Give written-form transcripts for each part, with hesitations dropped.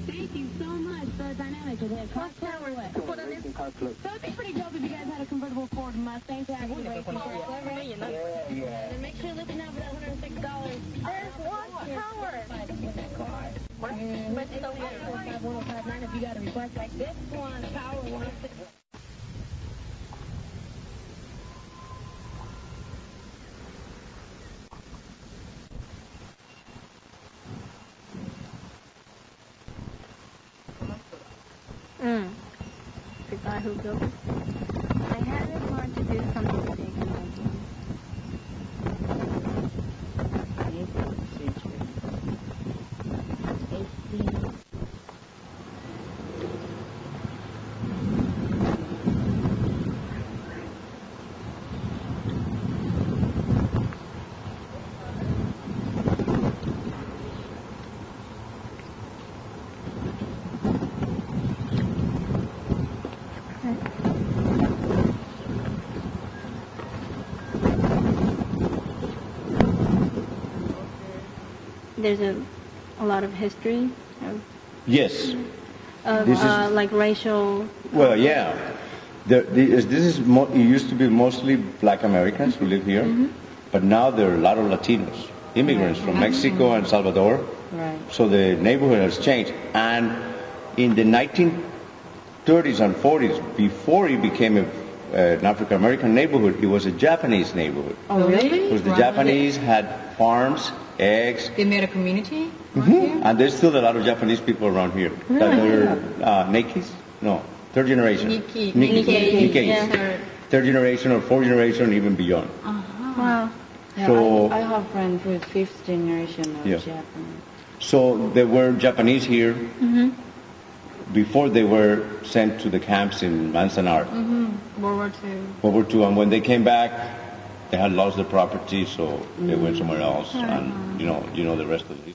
Thank you so much for the dynamic of this. Clock Tower. So it'd be pretty dope if you guys had a convertible Ford Mustang to actually race and then make sure you listen out for that $106. There's one tower. But so 1059 if you got a request like this one, Tower 106. The guy who built it. I had it hard to do something big. There's a lot of history. Yes. Of like racial. Well, yeah. This is it used to be mostly Black Americans who live here, but now there are a lot of Latinos, immigrants from Mexico and Salvador. Right. So the neighborhood has changed. And in the 1930s and 40s, before it became an African American neighborhood, it was a Japanese neighborhood. Oh, really? Because the Japanese had farms, eggs. They made a community? And there's still a lot of Japanese people around here. Really? Nikis? No, third generation. Nikkei. Yeah. Third generation or fourth generation, even beyond. Wow. Yeah, So I have friends who is fifth generation of Japanese. So there were Japanese here before they were sent to the camps in Manzanar. World War II. World War II, and when they came back, they had lost their property, so they went somewhere else, and you know the rest of it.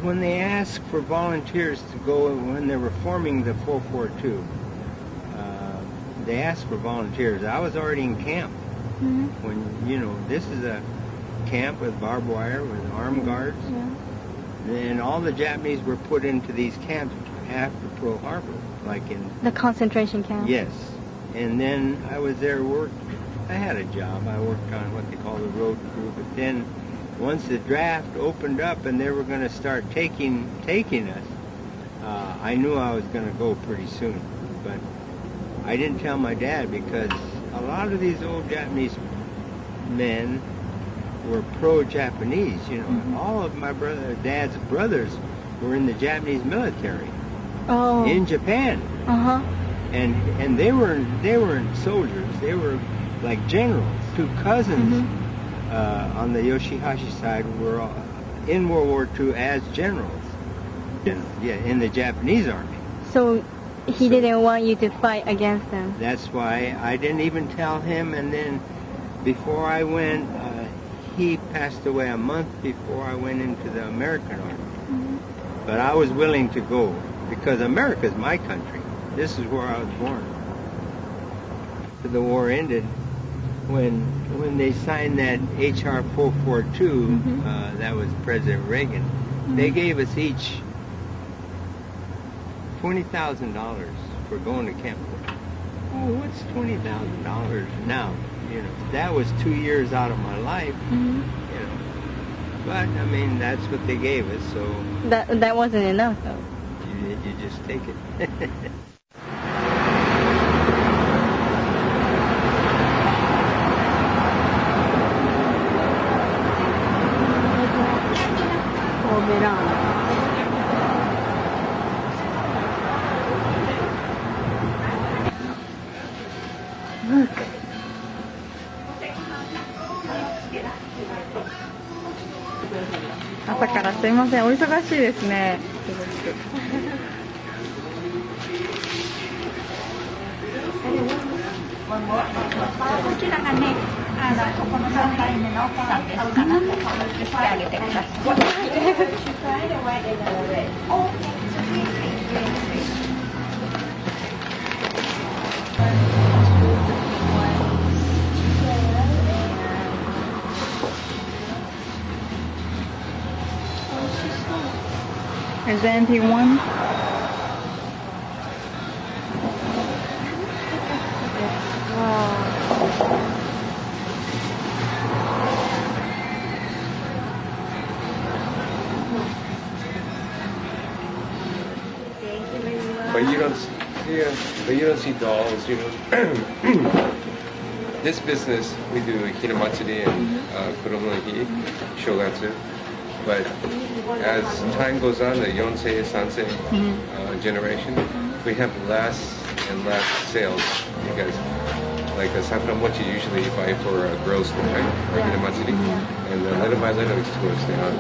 When they asked for volunteers to go, when they were forming the 442, they asked for volunteers. I was already in camp. When, this is a camp with barbed wire, with armed guards. And all the Japanese were put into these camps after Pearl Harbor, like in... The concentration camp. Yes. And then I was there, I had a job. I worked on what they call the road crew, but then once the draft opened up and they were going to start taking us, I knew I was going to go pretty soon. But I didn't tell my dad because a lot of these old Japanese men were pro-Japanese. All of my dad's brothers were in the Japanese military in Japan. And they weren't soldiers. They were like generals. Two cousins. On the Yoshihashi side were in World War II as generals. In the Japanese army. So he didn't want you to fight against them. That's why I didn't even tell him. And then before I went, he passed away a month before I went into the American army. But I was willing to go because America's my country. This is where I was born. The war ended. When they signed that H.R. 442, that was President Reagan, they gave us each $20,000 for going to camp. Oh, what's $20,000 now? You know, that was 2 years out of my life. Mm-hmm. You know, but I mean, that's what they gave us, so That wasn't enough, though. you just take it. Oh, verano. Look.朝からすいません、お忙しいですね。こちらがね、ここの3代目の奥さんですから、してあげてください。Is there anything one? But you don't see dolls, you know. This business, we do hinamatsuri and kuromo no hi, shogatsu. But as time goes on, the yonsei, sansei generation, we have less and less sales because, like a sakura mochi, usually you buy for girls' night or hinamatsuri, and little by little it goes down.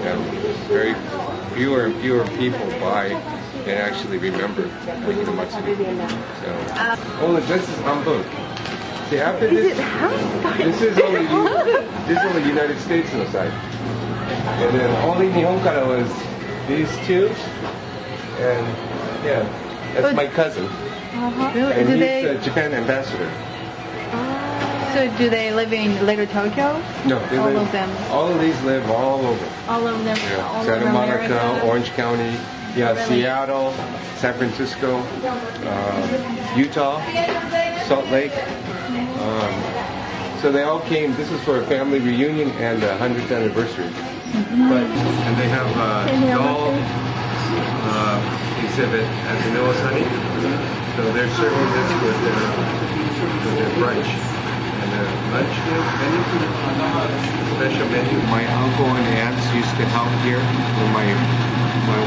Very fewer and fewer people buy and actually remember the hinamatsuri. So, this is hanbun. See, after this is only United States on the side. And then only Nihon kara was these two, and yeah, that's my cousin. Really? And Do he's they? the Japan ambassador. So do they live in Little Tokyo? No, they All live, of them. All of these live all over. All of them. Yeah, All Santa over Monica, America? Orange County, yeah, Really? Seattle, San Francisco, Utah, Salt Lake. So they all came. This is for a family reunion and a 100th anniversary. And they have a doll exhibit at the Noasani. So they're serving this with their brunch and their lunch menu. Special menu. My uncle and aunts used to help here when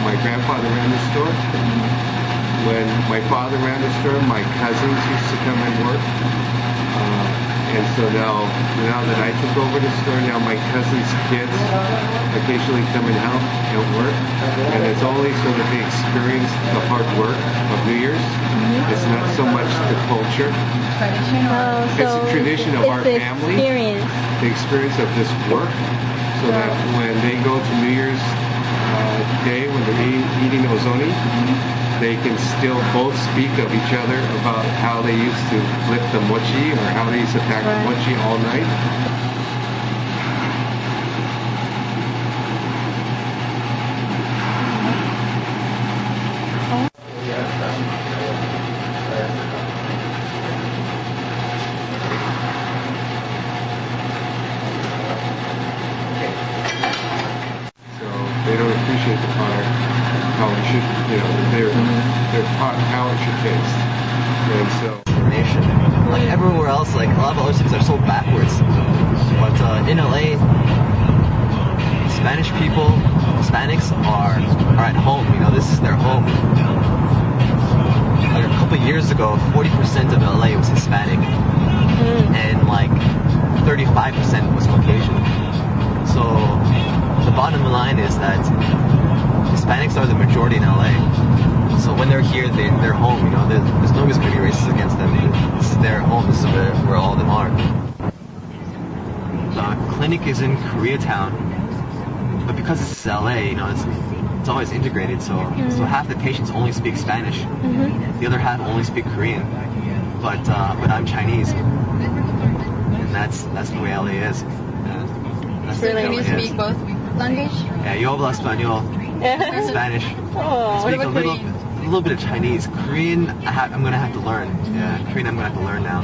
my grandfather ran the store. When my father ran the store, my cousins used to come and work. And so now that I took over the store, now my cousin's kids occasionally come and help at work. And it's only so that they experience the hard work of New Year's. It's not so much the culture. It's a tradition of our family. The experience of this work. So that when they go to New Year's Day, when they're eating ozoni, they can still both speak of each other about how they used to flip the mochi or how they used to pack the mochi all night. So they don't appreciate the product, how it should, they're taught how it should taste. And so Nation. Like everywhere else, like a lot of other cities are so backwards. But in LA, Spanish people, Hispanics are at home. You know, this is their home. Like a couple years ago, 40% of LA was Hispanic, and like 35% was Caucasian. So the bottom line is that Hispanics are the majority in LA. So when they're here, they're home. You know, there's no reason to be racist against them. This is their home. This is where all of them are. The clinic is in Koreatown, but because it's LA, you know, it's always integrated. So half the patients only speak Spanish, the other half only speak Korean. But I'm Chinese, and that's the way LA is. That's Really? Can You speak both language? Yeah, yo hablo español, Spanish. Oh. Speak a little little bit of Chinese. Korean, I'm gonna have to learn. Yeah, Korean I'm gonna have to learn now.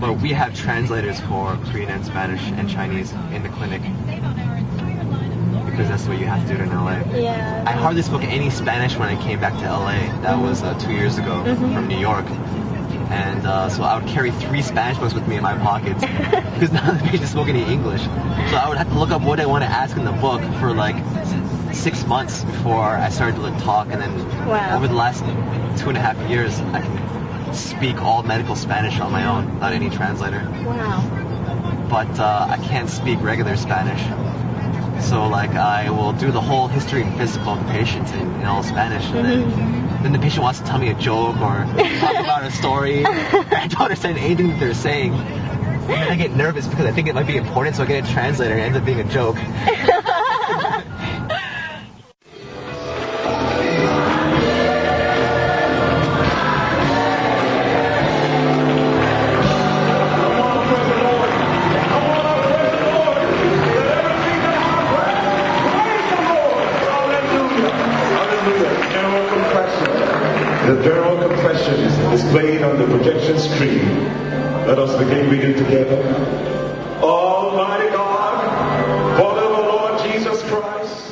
But we have translators for Korean and Spanish and Chinese in the clinic. Because that's what you have to do in LA. Yeah. I hardly spoke any Spanish when I came back to LA. That was 2 years ago from New York. And so I would carry 3 Spanish books with me in my pockets because none of the patients spoke any English. So I would have to look up what I want to ask in the book for like 6 months before I started to talk. And then over the last 2.5 years, I can speak all medical Spanish on my own without any translator. Wow. But I can't speak regular Spanish. So like I will do the whole history and physical of the patient in all Spanish, and then the patient wants to tell me a joke or talk about a story. I don't understand anything that they're saying. And then I get nervous because I think it might be important, so I get a translator and it ends up being a joke. The general confession is displayed on the projection screen. Let us begin reading together. Almighty God, Father of our Lord Jesus Christ.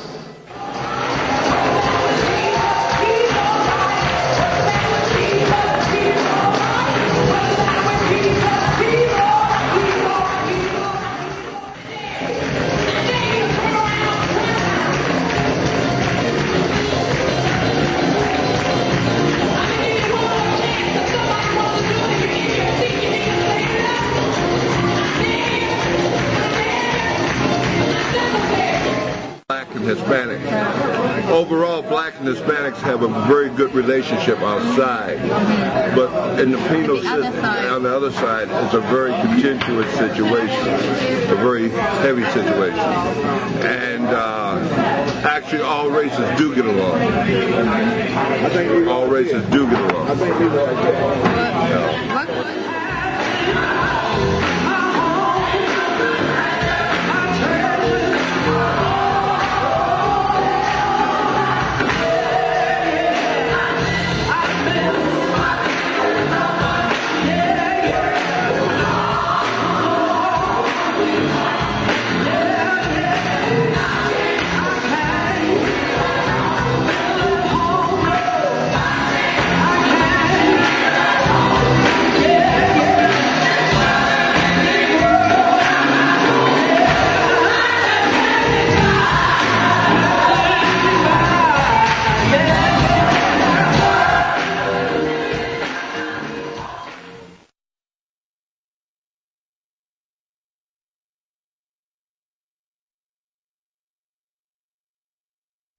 Hispanic. Overall, blacks and Hispanics have a very good relationship outside, but in the penal system, on the other side, it's a very contentious situation, a very heavy situation, and actually all races do get along. All races do get along.